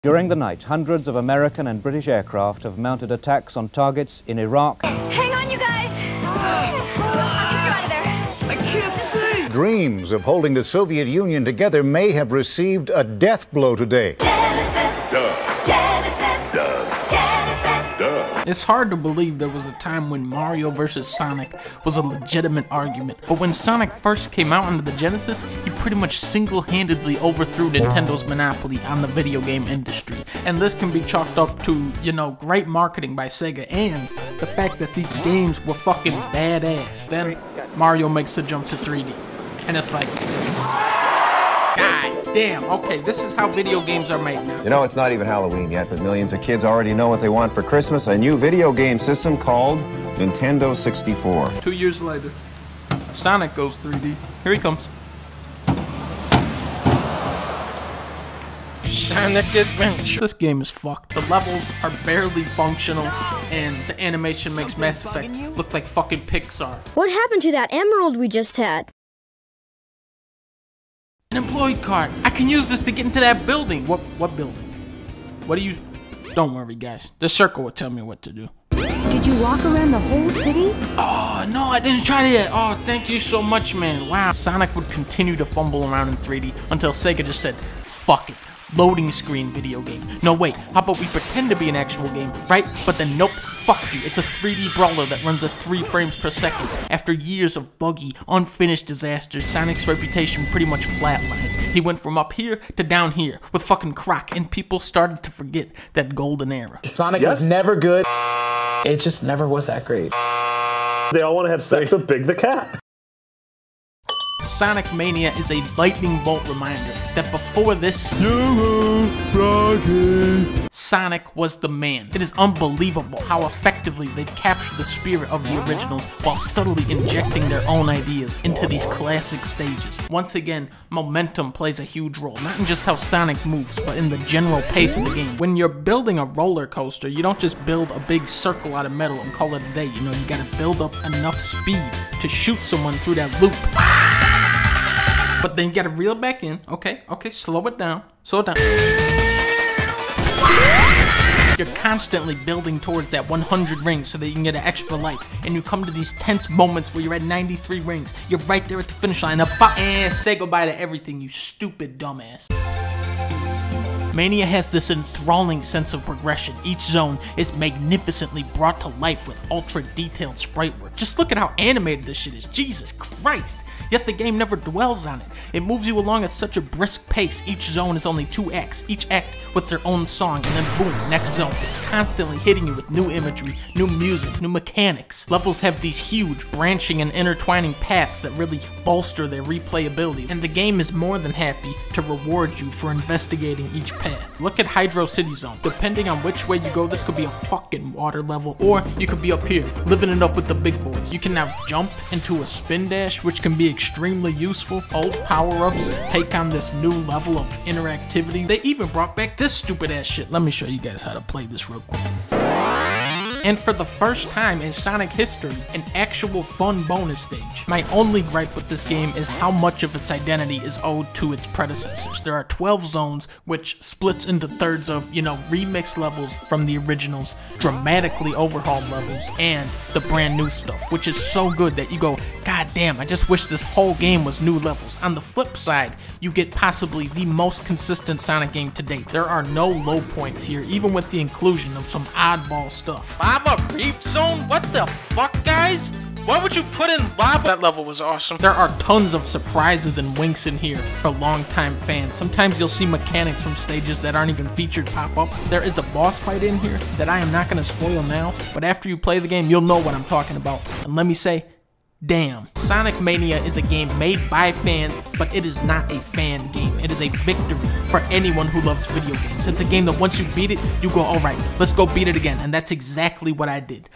During the night, hundreds of American and British aircraft have mounted attacks on targets in Iraq. Hang on, you guys! I'll get you out of there. I can't see! Dreams of holding the Soviet Union together may have received a death blow today. It's hard to believe there was a time when Mario vs. Sonic was a legitimate argument, but when Sonic first came out onto the Genesis, he pretty much single-handedly overthrew Nintendo's monopoly on the video game industry. And this can be chalked up to, you know, great marketing by Sega and the fact that these games were fucking badass. Then Mario makes the jump to 3D, and it's like, God damn, okay, this is how video games are made now. You know, it's not even Halloween yet, but millions of kids already know what they want for Christmas, a new video game system called Nintendo 64. 2 years later, Sonic goes 3D. Here he comes. Sonic Adventure. This game is fucked. The levels are barely functional, and the animation makes Mass Effect look like fucking Pixar. What happened to that emerald we just had? An employee card. I can use this to get into that building. What building? What do you... Don't worry, guys. The circle will tell me what to do. Did you walk around the whole city? Oh, no, I didn't try that. Oh, thank you so much, man. Wow. Sonic would continue to fumble around in 3D until Sega just said, fuck it. Loading screen video game. No, wait. How about we pretend to be an actual game, right? But then, nope. Fuck you. It's a 3D brawler that runs at 3 frames per second. After years of buggy, unfinished disasters, Sonic's reputation pretty much flatlined. He went from up here to down here with fucking Croc, and people started to forget that golden era. Sonic was never good. It just never was that great. They all want to have sex with Big the Cat. Sonic Mania is a lightning bolt reminder that before this, Sonic was the man. It is unbelievable how effectively they've captured the spirit of the originals while subtly injecting their own ideas into these classic stages. Once again, momentum plays a huge role, not in just how Sonic moves, but in the general pace of the game. When you're building a roller coaster, you don't just build a big circle out of metal and call it a day. You know, you gotta build up enough speed to shoot someone through that loop. But then you gotta reel it back in. Okay, slow it down. Slow it down. You're constantly building towards that 100 rings so that you can get an extra life. And you come to these tense moments where you're at 93 rings. You're right there at the finish line. And say goodbye to everything, you stupid dumbass. Mania has this enthralling sense of progression. Each zone is magnificently brought to life with ultra-detailed sprite work. Just look at how animated this shit is. Jesus Christ. Yet the game never dwells on it. It moves you along at such a brisk pace. Each zone is only 2 acts, each act with their own song, and then boom, next zone. It's constantly hitting you with new imagery, new music, new mechanics. Levels have these huge, branching and intertwining paths that really bolster their replayability, and the game is more than happy to reward you for investigating each path. Look at Hydro City Zone. Depending on which way you go, this could be a fucking water level, or you could be up here, living it up with the big boys. You can now jump into a spin dash, which can be extremely useful. Old power-ups take on this new level of interactivity. They even brought back this stupid ass shit. Let me show you guys how to play this real quick. And for the first time in Sonic history, an actual fun bonus stage. My only gripe with this game is how much of its identity is owed to its predecessors. There are 12 zones, which splits into thirds of, you know, remixed levels from the originals, dramatically overhauled levels, and the brand new stuff, which is so good that you go, God damn, I just wish this whole game was new levels. On the flip side, you get possibly the most consistent Sonic game to date. There are no low points here, even with the inclusion of some oddball stuff. Lava Reef Zone? What the fuck, guys? Why would you put in lava? That level was awesome. There are tons of surprises and winks in here for longtime fans. Sometimes you'll see mechanics from stages that aren't even featured pop up. There is a boss fight in here that I am not going to spoil now, but after you play the game, you'll know what I'm talking about. And let me say, damn. Sonic Mania is a game made by fans, but it is not a fan game. It is a victory for anyone who loves video games. It's a game that once you beat it, you go, alright, let's go beat it again. And that's exactly what I did.